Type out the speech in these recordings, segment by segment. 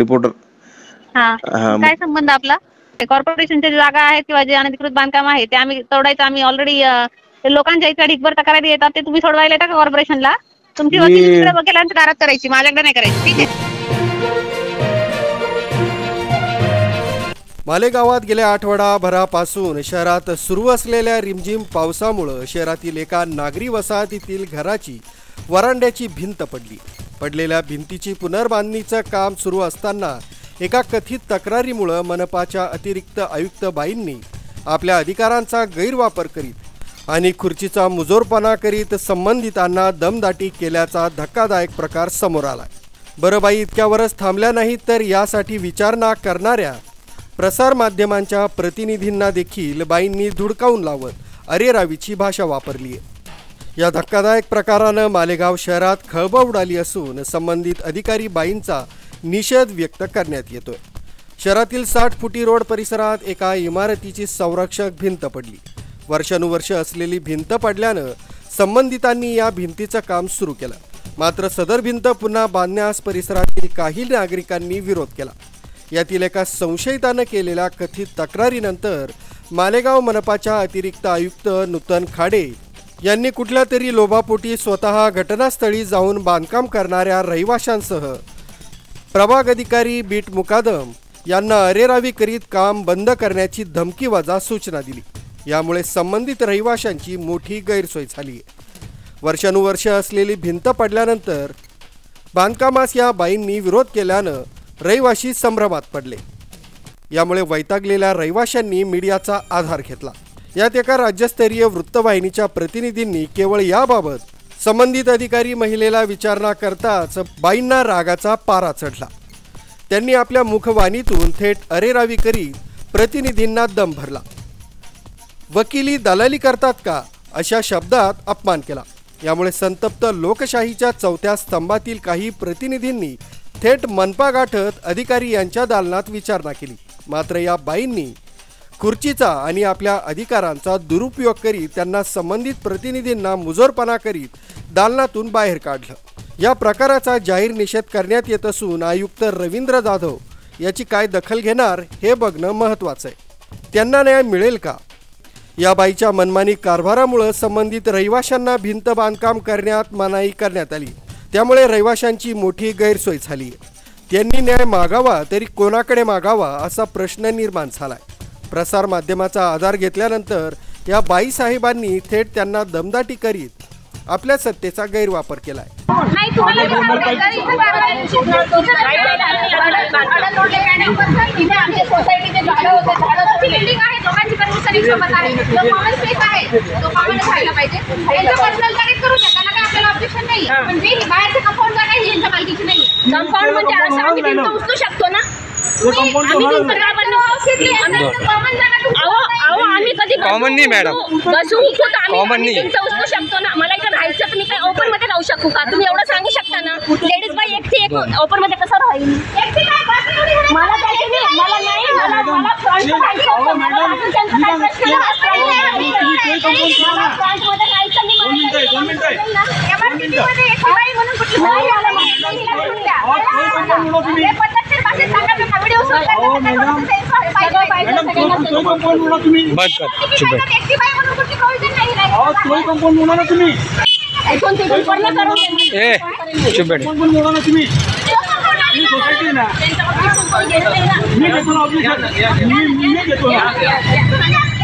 Reporter. हां, काय संबंध आपला? कॉर्पोरेशनच्या जागा आहेत किंवा जे अनधिकृत बांधकाम आहे ते आम्ही तोडायचं, आम्ही ऑलरेडी लोकांच्या इकडे ढिगभर तक्रारी येतात, ते तुम्ही सोडवायला येता का कॉर्पोरेशनला? तुमची वकिली तिकडे वकिलांच्या दारात करायची, माझ्याकडे नाही करायची, ठीक आहे? मालेगावात गेल्या आठवडाभरापासून शहरात सुरू असलेल्या रिमझिम पावसामुळे शहरातील एका नागरी वसाहतीतील घराची वरांड्याची भिंत पडली। पडलेल्या भिंतीची पुनर्बांधणीचं काम सुरू असताना एका कथित तक्रारीमुळे मनपाच्या अतिरिक्त आयुक्त बाईंनी आपल्या अधिकारांचा गैरवापर करीत आणि खुर्चीचा मुजोरपणा करीत संबंधितांना दमदाटी केल्याचा धक्कादायक प्रकार समोर आला। बरं बाई इतक्यावरच थांबल्या नाहीत तर यासाठी विचारणा करणाऱ्या प्रसार माध्यमांच्या प्रतिनिधींना देखील बाईंनी धुडकावून लावत अरेरावीची भाषा वापरली आहे। या धक्कादायक प्रकारानं मालेगाव शहरात खळबळ उडाली असून संबंधित अधिकारी बाईंचा निषेध व्यक्त करण्यात येतोय। शहरातील 60 फुटी रोड परिसरात एका इमारतीची संरक्षक भिंत पडली। वर्षानुवर्ष असलेली भिंत पडल्यानं संबंधितांनी या भिंतीचं काम सुरू केलं, मात्र सदर भिंत पुन्हा बांधण्यास परिसरातील काही नागरिकांनी विरोध केला। यातील एका संशयितानं केलेल्या कथित तक्रारीनंतर मालेगाव मनपाच्या अतिरिक्त आयुक्त नूतन खाडे यांनी कुठल्या तरी लोभापोटी स्वतः घटनास्थळी जाऊन बांधकाम करणाऱ्या रहिवाशांसह प्रभाग अधिकारी बीट मुकादम यांना अरेरावी करीत काम बंद करण्याची धमकीवजा सूचना दिली। यामुळे संबंधित रहिवाशांची मोठी गैरसोय झाली आहे। वर्षानुवर्ष असलेली भिंत पडल्यानंतर बांधकामास या बाईंनी विरोध केल्यानं रहिवाशी संभ्रमात पडले। यामुळे वैतागलेल्या रहिवाशांनी मीडियाचा आधार घेतला। यात एका राज्यस्तरीय वृत्तवाहिनीच्या प्रतिनिधींनी केवळ याबाबत संबंधित अधिकारी महिलेला विचारणा करताच बाईंना रागाचा पारा चढला। त्यांनी आपल्या मुखवाणीतून थेट अरेरावी करीत प्रतिनिधींना दम भरला। वकिली दलाली करतात का अशा शब्दात अपमान केला। यामुळे संतप्त लोकशाहीच्या चौथ्या स्तंभातील काही प्रतिनिधींनी थेट मनपा गाठत अधिकारी यांच्या दालनात विचारणा केली। मात्र या बाईंनी खुर्चीचा आणि आपल्या अधिकारांचा दुरुपयोग करीत त्यांना संबंधित प्रतिनिधींना मुजोरपणा करीत दालनातून बाहेर काढलं। या प्रकाराचा जाहीर निषेध करण्यात येत असून आयुक्त रवींद्र जाधव याची काय दखल घेणार हे बघणं महत्त्वाचं आहे। त्यांना न्याय मिळेल का? या बाईच्या मनमानी कारभारामुळे संबंधित रहिवाशांना भिंत बांधकाम करण्यात मनाई करण्यात आली। त्यामुळे रहिवाशांची मोठी गैरसोय झाली। त्यांनी न्याय मागावा तरी कोणाकडे मागावा असा प्रश्न निर्माण झालाय। प्रसार माध्यमाचा आधार घेतल्यानंतर या बाई साहेबांनी थेट त्यांना दमदाटी करीत आपल्या सत्तेचा गैरवापर केलाय। आम्ही कधी कॉमन नाही मॅडम, कॉमन नाही उचलू शकतो ना। मला इथे राहायचं, तुम्ही काय ओपन मध्ये राहू शकू का? तुम्ही एवढं सांगू शकता ना? लेडीज बाई एकटी एक ओपन मध्ये कसं राहील? मला नाही, मला फ्रंट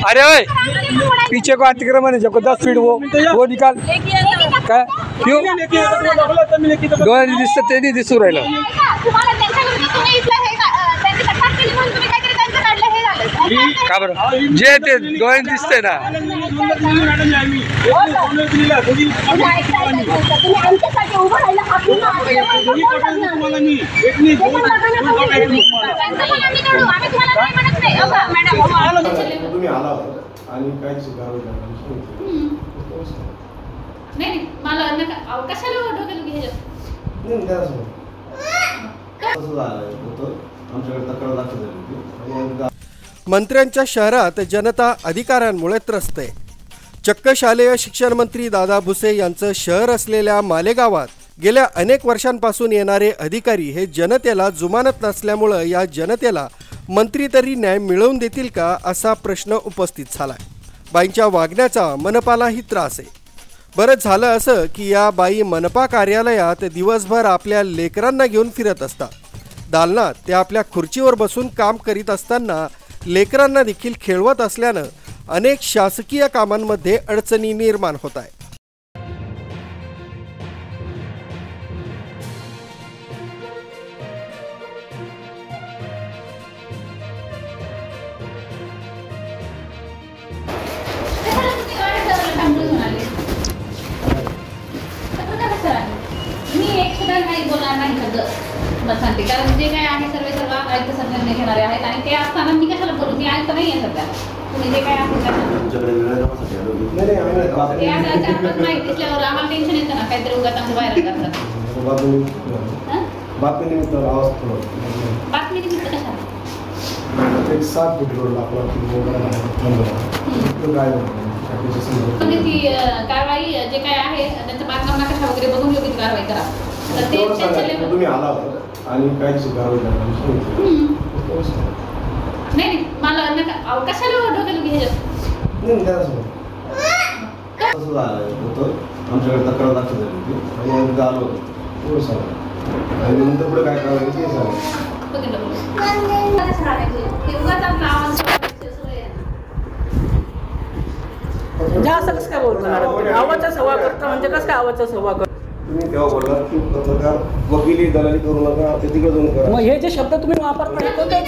अरे ओए, पीछे को अतिक्रमण है, जब 10 फीट वो निकाल क्या क्यों दोन दिसू राहिलं। का बरं जे ते दोन दिसते ना। मंत्र्यांच्या शहरात जनता अधिकाऱ्यांमुळे त्रस्त आहे। चक्क शालेय शिक्षण मंत्री दादा भुसे यांचं शहर असलेल्या मालेगावात गेल्या अनेक वर्षांपासून येणारे अधिकारी हे जनतेला जुमानत नसल्यामुळं या जनतेला मंत्री तरी न्याय मिळवून देतील का असा प्रश्न उपस्थित झालाय। बाईंच्या वागण्याचा मनपालाही त्रास आहे। बरंच झालं असं की या बाई मनपा कार्यालयात दिवसभर आपल्या लेकरांना घेऊन फिरत असतात। दालनात ते आपल्या खुर्चीवर बसून काम करीत असताना लेकरांना देखील खेळवत असल्यानं अनेक शासकीय कामांमध्ये अडचणी निर्माण होत आहे। सांगते कारण जे काय आहे सर्व आयुक्त सर निर्णय घेणारे आहेत आणि ते असताना मी कशाला बोलू, मी आयुक्त नाही आहे सध्या। तुम्ही जे काय आहे माहिती असल्यावर आम्हाला टेन्शन येतं ना, काहीतरी उगाच आमचं व्हायरल करतात। बातमी निमित्त कशाला म्हणजे ती कारवाई जे काय आहे त्यांचं बांधकाम नकाशा वगैरे बघून योग्य ती कारवाई करा। तुम्ही आला आणि काय कारवाई नाही मला कशाला डोक्याला आमच्याकडे तक्रार दाखल झाली होती आणि आम्ही आलो होतो आणि नंतर पुढे काय कारवाई ते असं कसं काय बोलतो आवाजचा सव्वा करता म्हणजे कसं काय आवाजचा सव्वा करतो तुम्ही तेव्हा बोलला की पत्रकार वकिली दलाली करू नका, ते तिकडे जाऊन करा। मग हे जे शब्द तुम्ही वापरता हे कोणते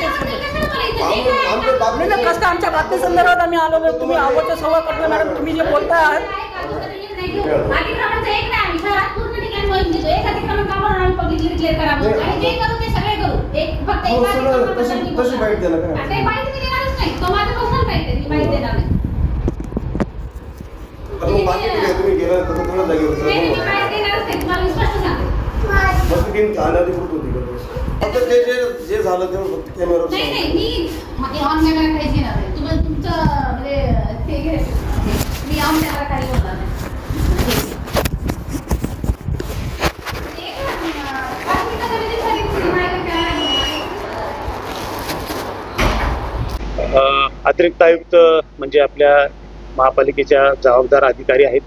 कसं आमच्या बातमी संदर्भात आम्ही आलो, तुम्ही आवाजचा सव्वा करतो मॅडम, तुम्ही जे बोलताय तशी बाईट द्यायला काय तुम्ही गेला तर थोड्या जागेवर अनधिकृत होती जे झालं ते फक्त कॅमेरा अतिरिक्त आयुक्त म्हणजे आपल्या महापालिकेच्या जबाबदार अधिकारी आहेत।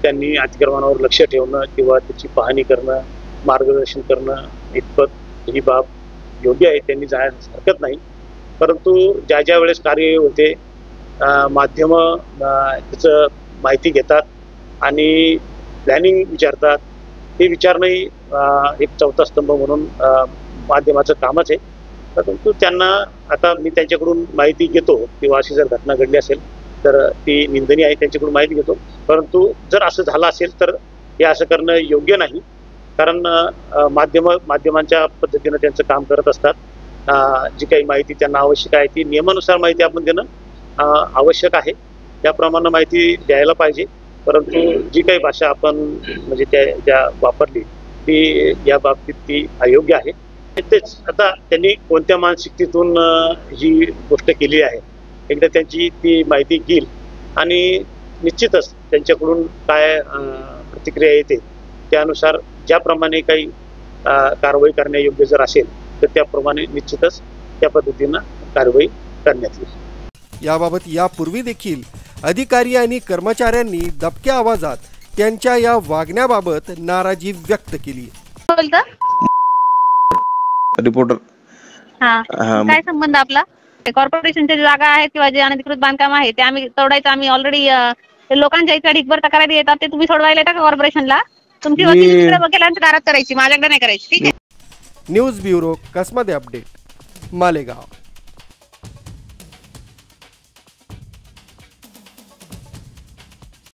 त्यांनी अतिक्रमणावर लक्ष ठेवणं किंवा त्याची पाहणी करणं, मार्गदर्शन करणं इतपत ही बाब योग्य आहे, त्यांनी जाण्यास हरकत नाही। परंतु ज्या ज्या वेळेस कार्य होते माध्यमं त्याचं माहिती घेतात आणि प्लॅनिंग विचारतात, हे विचारणंही एक चौथा स्तंभ म्हणून माध्यमाचं कामच आहे। परंतु त्यांना आता मी त्यांच्याकडून माहिती घेतो किंवा अशी जर घटना घडली असेल तर ती निंदनीय आहे, त्यांच्याकडून माहिती घेतो। परंतु जर असं झालं असेल तर हे असं करणं योग्य नाही, कारण माध्यमांच्या पद्धतीनं त्यांचं काम करत असतात। जी काही माहिती त्यांना आवश्यक आहे ती नियमानुसार माहिती आपण देणं आवश्यक आहे, त्याप्रमाणे माहिती द्यायला पाहिजे। परंतु जी काही भाषा आपण म्हणजे ज्या वापरली ती या बाबतीत ती अयोग्य आहे। तेच आता त्यांनी कोणत्या मानसिकतेतून ही गोष्ट केली आहे, एकदा त्यांची ती माहिती घेईल आणि निश्चितच त्यांच्याकडून काय प्रतिक्रिया येते त्यानुसार ज्याप्रमाणे काही कारवाई करण्यायोग्य जर असेल तर त्याप्रमाणे निश्चितच त्या पद्धतीनं कारवाई करण्यात येईल। याबाबत यापूर्वी देखील अधिकारी आणि कर्मचाऱ्यांनी दबक्या आवाजात त्यांच्या या वागण्याबाबत नाराजी व्यक्त केली। रिपोर्टर काय संबंध आपला? कॉर्पोरेशनच्या जागा आहेत किंवा जे अनधिकृत बांधकाम आहे ते आम्ही तोडायचं, आम्ही ऑलरेडी लोकांच्या इथे ढिगभर तक्रारी येतात ते तुम्ही सोडवायला येता का कॉर्पोरेशनला? तुमची वकिलांच्या दारात करायची, माझ्याकडे नाही करायची, ठीक आहे? न्यूज ब्युरो, कसमध्ये अपडेट, मालेगाव।